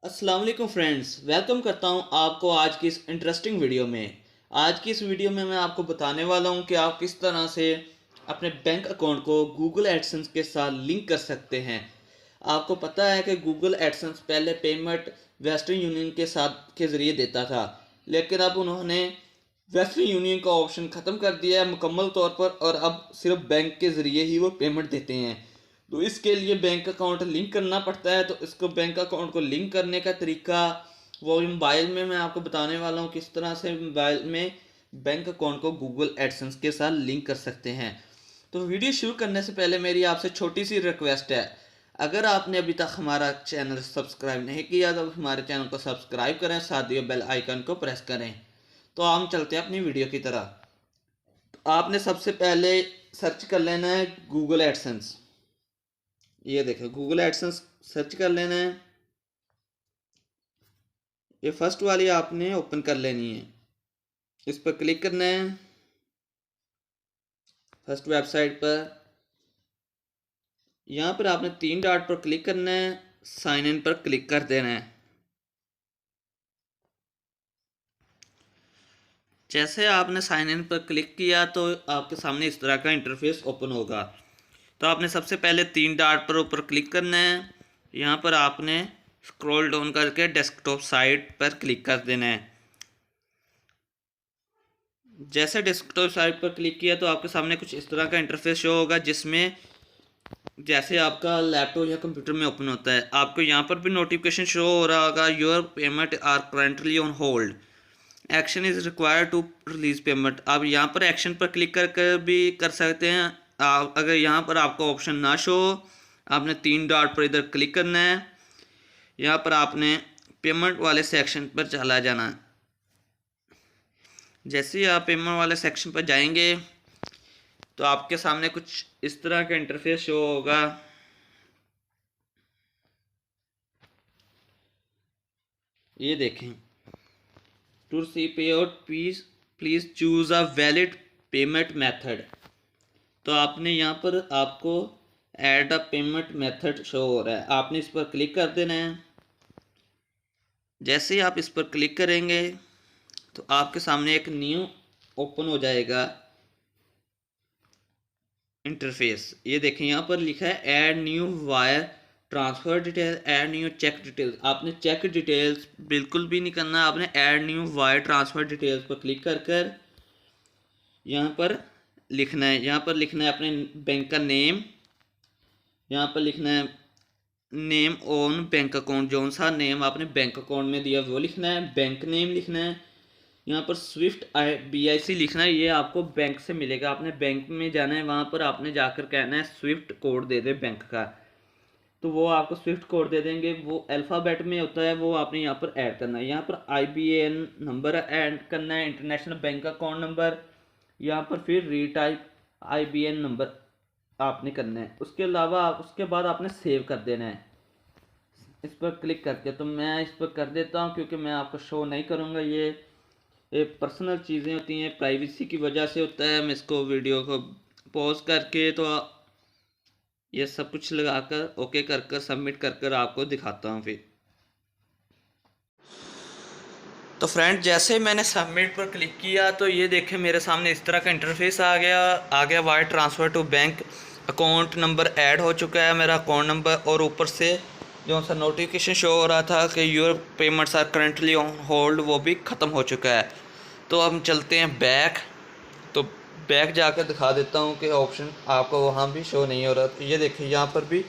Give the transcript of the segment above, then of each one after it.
अस्सलाम वालेकुम friends, welcome करता हूं आपको आज की इस इंटरेस्टिंग वीडियो में। आज की इस वीडियो में मैं आपको बताने वाला हूं कि आप किस तरह से अपने बैंक अकाउंट को गूगल एडसेंस के साथ लिंक कर सकते हैं। आपको पता है कि गूगल एडसेंस पहले पेमेंट वेस्टर्न यूनियन के साथ के ज़रिए देता था, लेकिन अब उन्होंने वेस्टर्न यूनियन का ऑप्शन ख़त्म कर दिया है मुकम्मल तौर पर, और अब सिर्फ बैंक के ज़रिए ही वो पेमेंट देते हैं। तो इसके लिए बैंक अकाउंट लिंक करना पड़ता है। तो इसको बैंक अकाउंट को लिंक करने का तरीका वो मोबाइल में मैं आपको बताने वाला हूँ, किस तरह से मोबाइल में बैंक अकाउंट को गूगल एडसेंस के साथ लिंक कर सकते हैं। तो वीडियो शुरू करने से पहले मेरी आपसे छोटी सी रिक्वेस्ट है, अगर आपने अभी तक हमारा चैनल सब्सक्राइब नहीं किया तो हमारे चैनल को सब्सक्राइब करें, साथ ही बेल आइकन को प्रेस करें। तो हम चलते हैं अपनी वीडियो की तरह। तो आपने सबसे पहले सर्च कर लेना है गूगल एडसेंस। ये देखो गूगल एडसेंस सर्च कर लेना है। ये फर्स्ट वाली आपने ओपन कर लेनी है, इस पर क्लिक करना है। फर्स्ट वेबसाइट पर यहाँ पर आपने 3 डॉट पर क्लिक करना है, साइन इन पर क्लिक कर देना है। जैसे आपने साइन इन पर क्लिक किया तो आपके सामने इस तरह का इंटरफेस ओपन होगा। तो आपने सबसे पहले 3 डॉट पर ऊपर क्लिक करना है। यहाँ पर आपने स्क्रॉल डाउन करके डेस्कटॉप साइट पर क्लिक कर देना है। जैसे डेस्कटॉप साइट पर क्लिक किया तो आपके सामने कुछ इस तरह का इंटरफेस शो होगा, जिसमें जैसे आपका लैपटॉप या कंप्यूटर में ओपन होता है, आपको यहाँ पर भी नोटिफिकेशन शो हो रहा होगा, your payment are currently on hold, action is required to release payment. आप यहाँ पर एक्शन पर क्लिक कर कर भी कर सकते हैं। आप अगर यहाँ पर आपको ऑप्शन ना शो, आपने 3 डॉट पर इधर क्लिक करना है। यहाँ पर आपने पेमेंट वाले सेक्शन पर चला जाना है। जैसे ही आप पेमेंट वाले सेक्शन पर जाएंगे तो आपके सामने कुछ इस तरह का इंटरफेस शो होगा। ये देखें, टू सी पे out please choose a valid payment method. तो आपने यहाँ पर आपको ऐड अ पेमेंट मेथड शो हो रहा है, आपने इस पर क्लिक कर देना है। जैसे ही आप इस पर क्लिक करेंगे तो आपके सामने एक न्यू ओपन हो जाएगा इंटरफेस। ये देखें, यहाँ पर लिखा है add new wire transfer detail, add new check details. आपने चेक डिटेल्स बिल्कुल भी नहीं करना, आपने add new wire transfer details पर क्लिक कर कर यहाँ पर लिखना है। यहाँ पर लिखना है अपने बैंक का नेम, यहाँ पर लिखना है नेम ऑन बैंक अकाउंट, जो सा नेम आपने बैंक अकाउंट में दिया वो लिखना है, बैंक नेम लिखना है। यहाँ पर स्विफ्ट BIC लिखना है, ये आपको बैंक से मिलेगा। आपने बैंक में जाना है, वहाँ पर आपने जाकर कहना है स्विफ्ट कोड दे दे बैंक का, तो वो आपको स्विफ्ट कोड दे देंगे। वो अल्फ़ाबेट में होता है, वो आपने यहाँ पर ऐड करना है। यहाँ पर IBAN नंबर ऐड करना है, इंटरनेशनल बैंक अकाउंट नंबर। यहाँ पर फिर रीटाइप IBAN नंबर आपने करना है। उसके अलावा उसके बाद आपने सेव कर देना है इस पर क्लिक करके। तो मैं इस पर कर देता हूँ, क्योंकि मैं आपको शो नहीं करूँगा, ये पर्सनल चीज़ें होती हैं, प्राइवेसी की वजह से होता है। मैं इसको वीडियो को पॉज करके तो ये सब कुछ लगाकर ओके कर कर सबमिट कर कर आपको दिखाता हूँ फिर। तो फ्रेंड, जैसे मैंने सबमिट पर क्लिक किया तो ये देखें मेरे सामने इस तरह का इंटरफेस आ गया wire transfer to bank account number add हो चुका है मेरा अकाउंट नंबर, और ऊपर से जो सा नोटिफिकेशन शो हो रहा था कि your payments are currently on hold, वो भी ख़त्म हो चुका है। तो हम चलते हैं बैक। तो बैक जाकर दिखा देता हूँ कि ऑप्शन आपको वहाँ भी शो नहीं हो रहा। तो ये देखिए यहाँ पर भी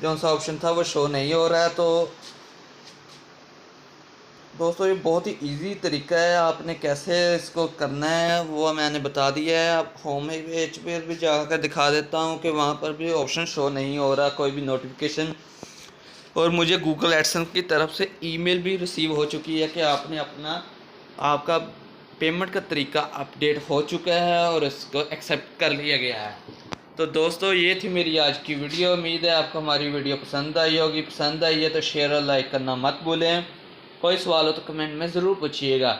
जो सा ऑप्शन था वो शो नहीं हो रहा है। तो दोस्तों, ये बहुत ही इजी तरीका है, आपने कैसे इसको करना है वो मैंने बता दिया है। अब होम पेज पर भी जाकर दिखा देता हूँ कि वहाँ पर भी ऑप्शन शो नहीं हो रहा, कोई भी नोटिफिकेशन। और मुझे गूगल एडसेंस की तरफ से ईमेल भी रिसीव हो चुकी है कि आपका पेमेंट का तरीका अपडेट हो चुका है और इसको एक्सेप्ट कर लिया गया है। तो दोस्तों, ये थी मेरी आज की वीडियो। उम्मीद है आपको हमारी वीडियो पसंद आई होगी। पसंद आई है तो शेयर और लाइक करना मत भूलें। कोई सवाल हो तो कमेंट में ज़रूर पूछिएगा।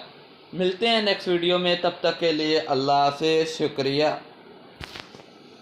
मिलते हैं नेक्स्ट वीडियो में, तब तक के लिए अल्लाह हाफ़िज़, शुक्रिया।